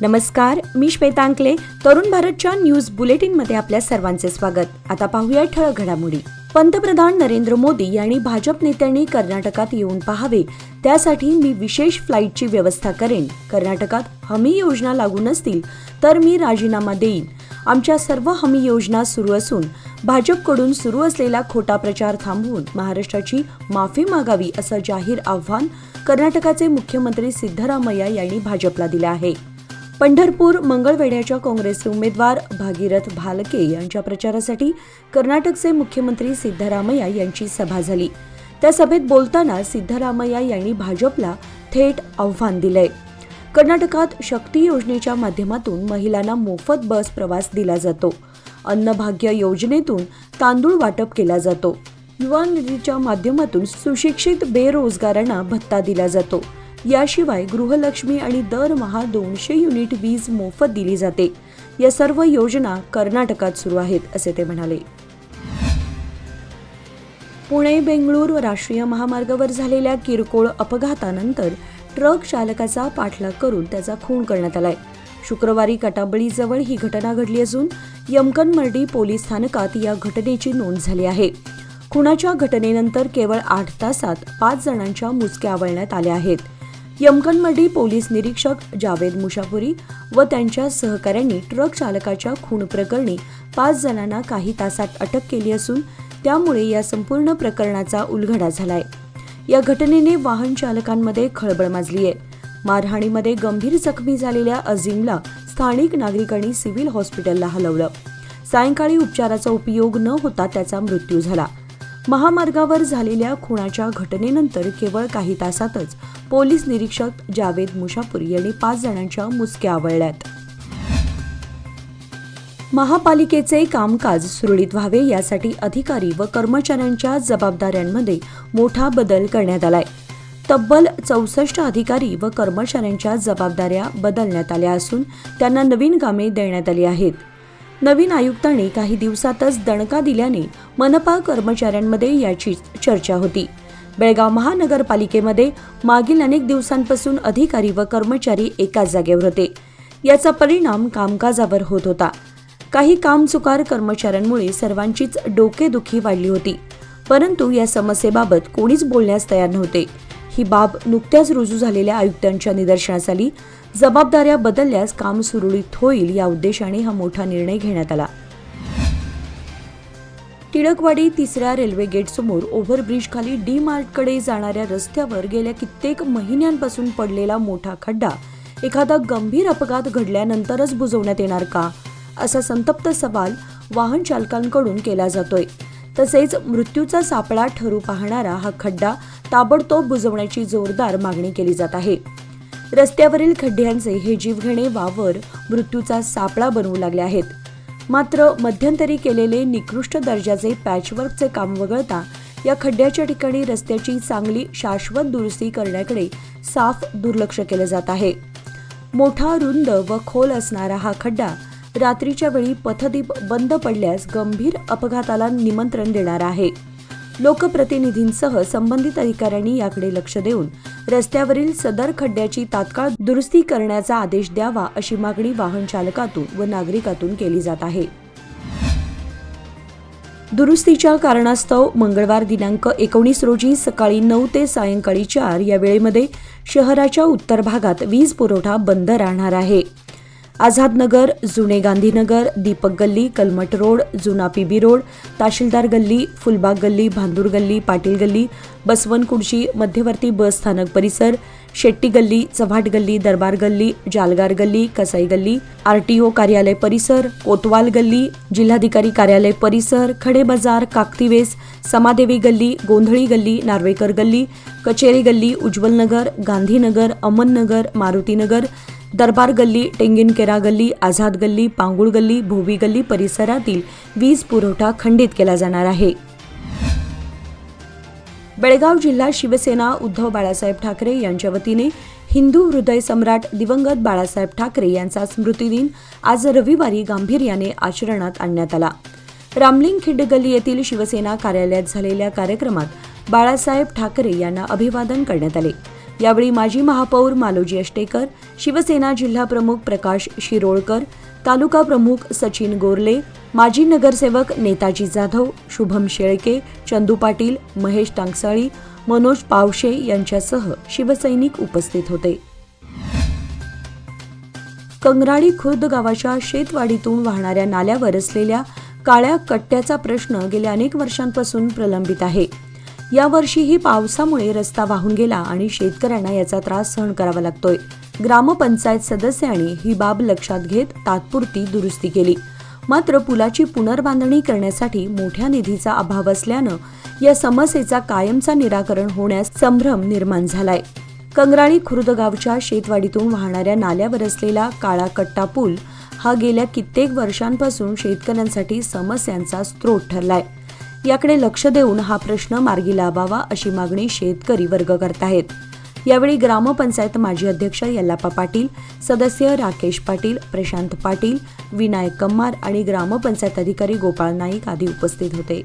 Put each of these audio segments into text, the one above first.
नमस्कार, मी श्वेता अंकले. तरुण भारतच्या न्यूज बुलेटिनमध्ये आपल्या सर्वांचे स्वागत. आता पाहूया ठळक घडामोडी. पंतप्रधान नरेंद्र मोदी यांनी भाजप नेत्यांनी कर्नाटकात येऊन पाहावे, त्यासाठी मी विशेष फ्लाईटची व्यवस्था करेन. कर्नाटकात हमी योजना लागू नसतील तर मी राजीनामा देईन. आमच्या सर्व हमी योजना सुरू असून भाजपकडून सुरू असलेला खोटा प्रचार थांबवून महाराष्ट्राची माफी मागावी असं जाहीर आव्हान कर्नाटकाचे मुख्यमंत्री सिद्धरामय्या यांनी भाजपला दिले आहे. पंढरपूर मंगळवेढ्याच्या काँग्रेसचे उमेदवार भागीरथ भालके यांच्या प्रचारासाठी कर्नाटकचे मुख्यमंत्री सिद्धरामय्या यांची सभा झाली. त्या सभेत बोलताना सिद्धरामय्या यांनी भाजपला थेट आव्हान दिलंय. कर्नाटकात शक्ती योजनेच्या माध्यमातून महिलांना मोफत बस प्रवास दिला जातो. अन्नभाग्य योजनेतून तांदूळ वाटप केला जातो. युवा निधीच्या माध्यमातून सुशिक्षित बेरोजगारांना भत्ता दिला जातो. याशिवाय गृहलक्ष्मी आणि दरमहा 200 युनिट वीज मोफत दिली जाते. या सर्व योजना कर्नाटकात सुरू आहेत, असे ते म्हणाले. पुणे बेंगळूर राष्ट्रीय महामार्गावर झालेल्या किरकोळ अपघातानंतर ट्रक चालकाचा पाठलाग करून त्याचा खून करण्यात आलाय. शुक्रवारी कटाबळीजवळ ही घटना घडली असून यमकनमर्डी पोलीस स्थानकात या घटनेची नोंद झाली आहे. खुनाच्या घटनेनंतर केवळ 8 तासात 5 जणांच्या मुसक्या आवळण्यात आल्या आहेत. यमकनमर्डी पोलीस निरीक्षक जावेद मुशापुरी व त्यांच्या सहकाऱ्यांनी ट्रक चालकाच्या खून प्रकरणी 5 जणांना काही तासात अटक केली असून त्यामुळे या संपूर्ण प्रकरणाचा उलगडा झालाय. या घटनेने वाहन चालकांमध्ये खळबळ माजली आहे. मारहाणीमध्ये गंभीर जखमी झालेल्या अझीमला स्थानिक नागरिकांनी सिव्हिल हॉस्पिटलला हलवलं. सायंकाळी उपचाराचा उपयोग न होता त्याचा मृत्यू झाला. महामार्गावर झालेल्या खुनाच्या घटनेनंतर केवळ काही तासातच पोलीस निरीक्षक जावेद मुशापुरी यांनी 5 जणांच्या मुसक्या आवळल्यात. महापालिकेचे कामकाज सुरळीत व्हावे यासाठी अधिकारी व कर्मचाऱ्यांच्या जबाबदाऱ्यांमध्ये मोठा बदल करण्यात आलाय. तब्बल 64 अधिकारी व कर्मचाऱ्यांच्या जबाबदाऱ्या बदलण्यात आल्या असून त्यांना नवीन कामे देण्यात आली आहेत. नवीन आयुक्तांनी काही दिवसातच दणका दिल्याने मनपा कर्मचाऱ्यांमध्ये याची चर्चा होती. बेळगाव महानगरपालिकेमध्ये मागील अनेक दिवसांपासून अधिकारी व कर्मचारी एकाच जागेवर होते. याचा परिणाम कामकाजावर होत होता. काही कामचुकार कर्मचाऱ्यांमुळे सर्वांचीच डोकेदुखी वाढली होती, परंतु या समस्येबाबत कोणीच बोलण्यास तयार नव्हते. ही बाब नुकत्याच रुजू झालेल्या आयुक्तांच्या निदर्शनास आली. जबाबदाऱ्या बदलल्यास काम सुरळीत होईल या उद्देशाने हा मोठा निर्णय घेण्यात आला. टिळकवाडी 3ऱ्या रेल्वे गेटसमोर ओव्हरब्रिज खाली डी मार्टकडे जाणाऱ्या रस्त्यावर गेल्या कित्येक महिन्यांपासून पडलेला मोठा खड्डा एखादा गंभीर अपघात घडल्यानंतरच बुजवण्यात येणार का, असा संतप्त सवाल वाहन चालकांकडून केला जातोय. तसेच मृत्यूचा सापळा ठरू पाहणारा हा खड्डा ताबडतोब बुजवण्याची जोरदार मागणी केली जात आहे. रस्त्यावरील खड्ड्यांचे हे जीवघेणे वावर मृत्यूचा सापळा बनवू लागले आहेत. मात्र मध्यंतरी केलेले निकृष्ट दर्जाचे पॅचवर्कचे काम वगळता या खड्ड्याच्या ठिकाणी रस्त्याची चांगली शाश्वत दुरुस्ती करण्याकडे साफ दुर्लक्ष केले जात आहे. मोठा, रुंद व खोल असणारा हा खड्डा रात्रीच्या वेळी पथदीप बंद पडल्यास गंभीर अपघाताला निमंत्रण देणार आहे. लोकप्रतिनिधींसह संबंधित अधिकाऱ्यांनी याकडे लक्ष देऊन रस्त्यावरील सदर खड्ड्याची तात्काळ दुरुस्ती करण्याचा आदेश द्यावा, अशी मागणी वाहन चालकातून व नागरिकातून केली जात आहे. दुरुस्तीच्या कारणास्तव मंगळवार दिनांक 19 रोजी सकाळी 9 ते सायंकाळी 4 या वेळेमध्ये शहराच्या उत्तर भागात वीज पुरवठा बंद राहणार आहे. आझादनगर, जुने गांधीनगर, दीपक गल्ली, कलमट रोड, जुना पीबी रोड, तहसीलदार गल्ली, फुलबाग गल्ली, भांदूर गल्ली, पाटील गल्ली, बसवनकुर्ची, मध्यवर्ती बस स्थानक परिसर, शेट्टी गल्ली, चव्हाट गल्ली, दरबार गल्ली, जालगार गल्ली, कसाई गल्ली, आरटीओ कार्यालय परिसर, कोतवाल गल्ली, जिल्हाधिकारी कार्यालय परिसर, खडे बाजार, काकतीवेस, समादेवी गल्ली, गोंधळी गल्ली, नार्वेकर गल्ली, कचेरी गल्ली, उज्ज्वल नगर, गांधीनगर, अमननगर, मारुतीनगर, दरबार गल्ली, टेंगिनकेरा गल्ली, आझाद गल्ली, पांगुळ गल्ली, भोवी गल्ली परिसरातील वीज पुरवठा खंडित केला जाणार आहे. बेळगाव जिल्हा शिवसेना उद्धव बाळासाहेब ठाकरे यांच्या वतीने हिंदू हृदय सम्राट दिवंगत बाळासाहेब ठाकरे यांचा स्मृतिदिन आज रविवारी गांभीर्याने आचरणात आणण्यात आला. रामलिंग खिंड गल्ली येथील शिवसेना कार्यालयात झालेल्या कार्यक्रमात बाळासाहेब ठाकरे यांना अभिवादन करण्यात आले. यावेळी माजी महापौर मालोजी अष्टेकर, शिवसेना जिल्हा प्रमुख प्रकाश शिरोळकर, तालुका प्रमुख सचिन गोरले, माजी नगरसेवक नेताजी जाधव, शुभम शेळके, चंदू पाटील, महेश टांगसाळी, मनोज पावशे यांच्यासह शिवसैनिक उपस्थित होते. कंगराळी खुर्द गावाच्या शेतवाडीतून वाहणाऱ्या नाल्यावर असलेल्या काळ्या कट्ट्याचा प्रश्न गेल्या अनेक वर्षांपासून प्रलंबित आहे. यावर्षीही पावसामुळे रस्ता वाहून गेला आणि शेतकऱ्यांना याचा त्रास सहन करावा लागतोय. ग्रामपंचायत सदस्यांनी ही बाब लक्षात घेत तात्पुरती दुरुस्ती केली. मात्र पुलाची पुनर्बांधणी करण्यासाठी मोठ्या निधीचा अभाव असल्यानं या समस्येचा कायमचा निराकरण होण्यास संभ्रम निर्माण झालाय. कंगराळी खुर्द गावच्या शेतवाडीतून वाहणाऱ्या नाल्यावर असलेला काळा कट्टा पूल हा गेल्या कित्येक वर्षांपासून शेतकऱ्यांसाठी समस्यांचा स्रोत ठरलाय. याकडे लक्ष देऊन हा प्रश्न मार्गी लावावा अशी मागणी शेतकरी वर्ग करत आहेत. यावेळी ग्रामपंचायत माजी अध्यक्ष यल्लाप्पा पाटील, सदस्य राकेश पाटील, प्रशांत पाटील, विनायक कम्मार आणि ग्रामपंचायत अधिकारी गोपाळ नाईक आदी उपस्थित होते.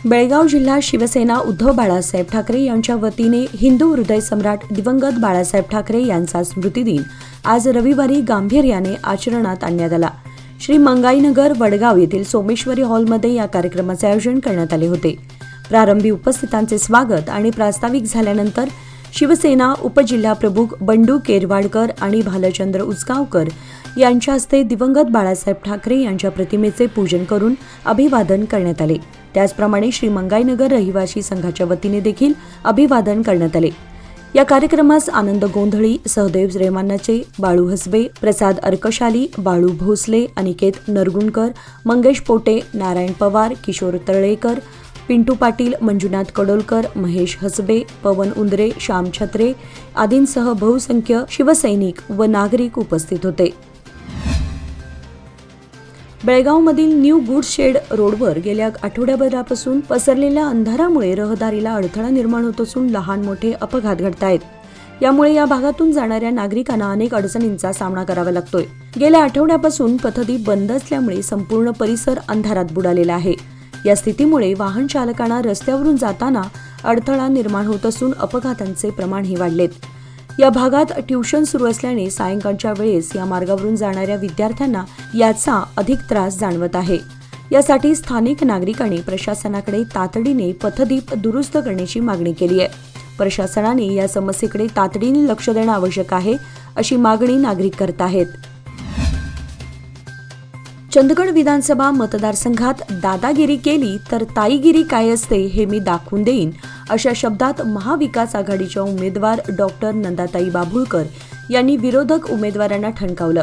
बेळगाव जिल्हा शिवसेना उद्धव बाळासाहेब ठाकरे यांच्या वतीने हिंदू हृदय सम्राट दिवंगत बाळासाहेब ठाकरे यांचा स्मृतिदिन आज रविवारी गांभीर्याने आचरणात आणण्यात आला. श्री मंगाईनगर वडगाव येथील सोमेश्वरी हॉलमध्ये या कार्यक्रमाचे आयोजन करण्यात आले होते. प्रारंभी उपस्थितांचे स्वागत आणि प्रास्ताविक झाल्यानंतर शिवसेना उपजिल्हाप्रमुख बंडू केरवाडकर आणि भालचंद्र उचगावकर यांच्या हस्ते दिवंगत बाळासाहेब ठाकरे यांच्या प्रतिमेचे पूजन करून अभिवादन करण्यात आले. त्याचप्रमाणे श्री मंगाईनगर रहिवासी संघाच्या वतीने देखील अभिवादन करण्यात आले. या कार्यक्रमास आनंद गोंधळी, सहदेव रेमानाचे, बाळू हसबे, प्रसाद अर्कशाली, बाळू भोसले, अनिकेत नरगुणकर, मंगेश पोटे, नारायण पवार, किशोर तळेकर, पिंटू पाटील, मंजुनाथ कडोलकर, महेश हसबे, पवन उंदरे, श्याम छत्रे आदींसह बहुसंख्य शिवसैनिक व नागरिक उपस्थित होते. बेळगावमधील न्यू गुड्स शेड रोडवर गेल्या आठवड्याभरापासून पसरलेल्या अंधारामुळे रहदारीला अडथळा निर्माण होत असून लहान मोठे अपघात घडत आहेत. यामुळे या भागातून जाणाऱ्या नागरिकांना अनेक अडचणींचा सामना करावा लागतोय. गेल्या आठवड्यापासून पथदीप बंद असल्यामुळे संपूर्ण परिसर अंधारात बुडालेला आहे. या स्थितीमुळे वाहन चालकांना रस्त्यावरून जाताना अडथळा निर्माण होत असून अपघातांचे प्रमाणही वाढलेत. या भागात ट्युशन सुरू असल्याने सायंकाळच्या वेळेस या मार्गावरून जाणाऱ्या विद्यार्थ्यांना याचा अधिक त्रास जाणवत आहे. यासाठी स्थानिक नागरिकांनी प्रशासनाकडे तातडीने पथदीप दुरुस्त करण्याची मागणी केली आहे. प्रशासनाने या समस्येकडे तातडीने लक्ष देणं आवश्यक आहे अशी मागणी नागरिक करत आहेत. चंदगड विधानसभा मतदारसंघात दादागिरी केली तर ताईगिरी काय असते हे मी दाखवून देईन अशा शब्दात महाविकास आघाडीच्या उमेदवार डॉक्टर नंदाताई बाभुळकर यांनी विरोधक उमेदवारांना ठणकावलं.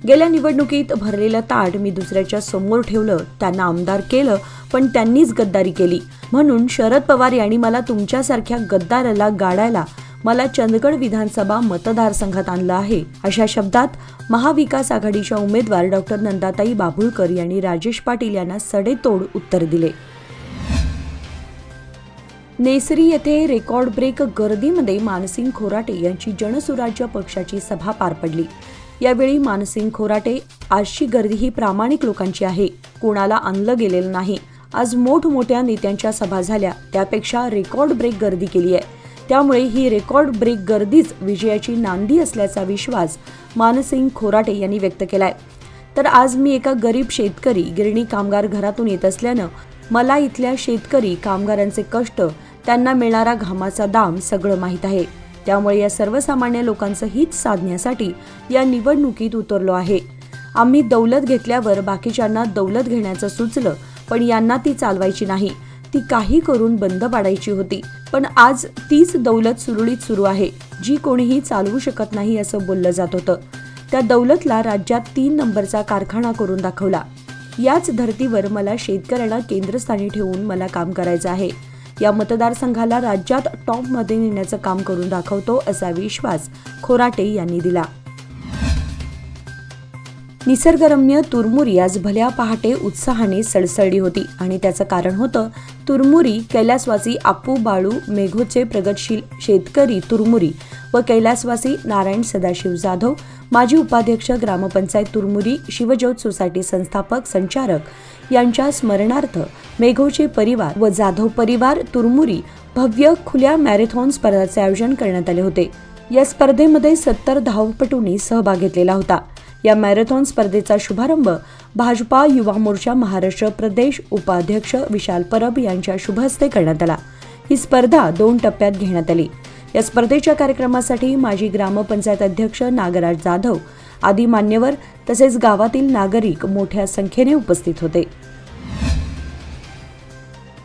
गेल्या निवडणुकीत भरलेलं ताट मी दुसऱ्याच्या समोर ठेवलं, त्यांना आमदार केलं, पण त्यांनीच गद्दारी केली. म्हणून शरद पवार यांनी मला तुमच्यासारख्या गद्दाराला गाडायला मला चंदगड विधानसभा मतदारसंघात आणलं आहे अशा शब्दात महाविकास आघाडीच्या उमेदवार डॉक्टर नंदाताई बाभुळकर यांनी राजेश पाटील यांना सडेतोड उत्तर दिले. नेसरी येथे रेकॉर्ड ब्रेक गर्दीमध्ये मानसिंग खोराटे यांची जनसुराज्य पक्षाची सभा पार पडली. यावेळी मानसिंग खोराटे, आजची गर्दी ही प्रामाणिक लोकांची आहे, कोणाला आणलं गेलेलं नाही. आज मोठमोठ्या नेत्यांच्या सभा झाल्या, त्यापेक्षा रेकॉर्ड ब्रेक गर्दी केली आहे, त्यामुळे ही रेकॉर्ड ब्रेक गर्दीच विजयाची नांदी असल्याचा विश्वास मानसिंग खोराटे यांनी व्यक्त केलाय. तर आज मी एका गरीब शेतकरी गिरणी कामगार घरातून येत असल्यानं मला इथल्या शेतकरी कामगारांचे कष्ट, त्यांना मिळणारा घामाचा दाम सगळं माहीत आहे. त्यामुळे या सर्वसामान्य लोकांचं हित साधण्यासाठी या निवडणुकीत उतरलो आहे. आम्ही दौलत घेतल्यावर बाकीच्यांना दौलत घेण्याचं सुचलं, पण यांना ती चालवायची नाही, ती काही करून बंद पाडायची होती. पण आज तीच दौलत सुरळीत सुरू आहे, जी कोणीही चालवू शकत नाही असं बोललं जात होतं. त्या दौलतला राज्यात 3 नंबरचा कारखाना करून दाखवला. याच धर्तीवर मला शेतकऱ्यांना केंद्रस्थानी ठेवून मला काम करायचं आहे. या मतदारसंघाला राज्यात टॉपमध्ये नेण्याचं काम करून दाखवतो असा विश्वास खोराटे यांनी दिला. निसर्गरम्य तुरमुरी आज भल्या पहाटे उत्साहाने सळसळली होती आणि त्याचं कारण होतं तुरमुरी कैलासवासी आपू बाळू मेघोचे प्रगतशील शेतकरी तुरमुरी व कैलासवासी नारायण सदाशिव जाधव, माजी उपाध्यक्ष ग्रामपंचायत तुरमुरी, शिवज्योत सोसायटी संस्थापक संचालक यांच्या स्मरणार्थ मेघोचे परिवार व जाधव परिवार तुरमुरी भव्य खुल्या मॅरेथॉन स्पर्धेचे आयोजन करण्यात आले होते। या स्पर्धेमध्ये 70 धावपटूंनी सहभाग घेतलेला होता। या मॅरेथॉन स्पर्धेचा शुभारंभ भाजपा युवा मोर्चा महाराष्ट्र प्रदेश उपाध्यक्ष विशाल परब यांच्या शुभ हस्ते करण्यात आला। ही स्पर्धा 2 टप्प्यात घेण्यात आली। या स्पर्धेच्या कार्यक्रमासाठी माजी ग्रामपंचायत अध्यक्ष नागराज जाधव आदी मान्यवर तसेच गावातील नागरिक मोठ्या संख्येने उपस्थित होते।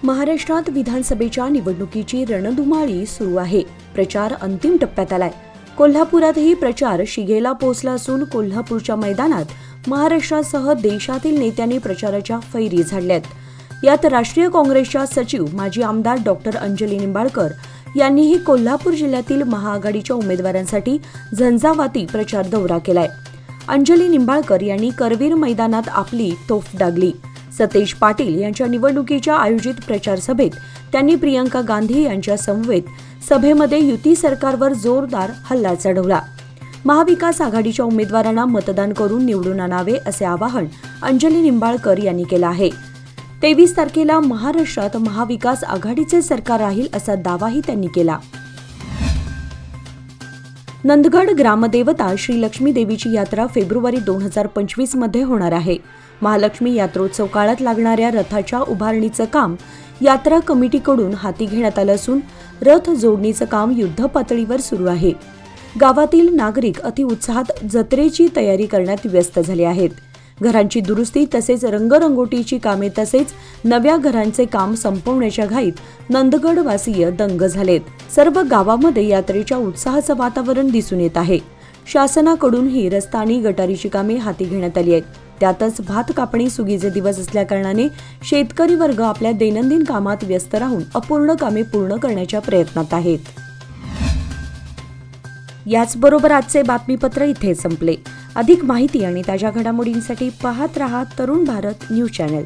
महाराष्ट्रात विधानसभेच्या निवडणुकीची रणधुमाळी सुरू आहे। प्रचार अंतिम टप्प्यात आलाय। कोल्हापुरातही प्रचार शिगेला पोहोचला असून कोल्हापूरच्या मैदानात महाराष्ट्रासह देशातील नेत्यांनी प्रचाराच्या फैरी झाडल्यात। यात राष्ट्रीय काँग्रेसच्या सचिव माजी आमदार डॉक्टर अंजली निंबाळकर यांनीही कोल्हापूर जिल्ह्यातील महाआघाडीच्या उमेदवारांसाठी झंझावाती प्रचार दौरा केलाय। अंजली निंबाळकर यांनी करवीर मैदानात आपली तोफ डागली। सतेज पाटील यांच्या निवडणुकीच्या आयोजित प्रचार सभेत त्यांनी प्रियंका गांधी यांच्या समवेत सभेमध्ये युती सरकारवर जोरदार हल्ला चढवला। महाविकास आघाडीच्या उमेदवारांना मतदान करून निवडून आणावे असे आवाहन अंजली निंबाळकर यांनी केलं आहे। 23 तारखेला महाराष्ट्रात महाविकास आघाडीचे सरकार राहील असा दावाही त्यांनी केला। नंदगड ग्रामदेवता श्री लक्ष्मी देवीची यात्रा फेब्रुवारी 2025 मध्ये होणार आहे। महालक्ष्मी यात्रोत्सव काळात लागणाऱ्या रथाच्या उभारणीचं काम यात्रा कमिटीकडून हाती घेण्यात आलं असून रथ जोडणीचं काम युद्धपातळीवर सुरू आहे। गावातील नागरिक अतिउत्साहात जत्रेची तयारी करण्यात व्यस्त झाले आहेत। घरांची दुरुस्ती तसेच रंगरंगोटीची कामे तसेच नव्या घरांचे काम संपवण्याच्या घाईत नंदगडवासीय दंग झालेत। सर्व गावामध्ये यात्रेच्या उत्साहाचं वातावरण दिसून येत आहे। शासनाकडूनही रस्ता आणि गटारीची कामे हाती घेण्यात आली आहेत। त्यातच भात कापणी सुगीचे दिवस असल्याकारणाने शेतकरी वर्ग आपल्या दैनंदिन कामात व्यस्त राहून अपूर्ण कामे पूर्ण करण्याच्या प्रयत्नात आहेत। याचबरोबर आजचे बातमीपत्र इथे संपले। अधिक माहिती आणि ताज्या घडामोडींसाठी पाहत रहा तरुण भारत न्यूज चॅनल।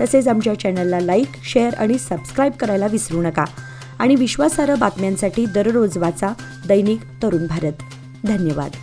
तसेच आमच्या चॅनलला लाईक, शेअर आणि सबस्क्राईब करायला विसरू नका। आणि विश्वासार्ह बातम्यांसाठी दररोज वाचा दैनिक तरुण भारत। धन्यवाद।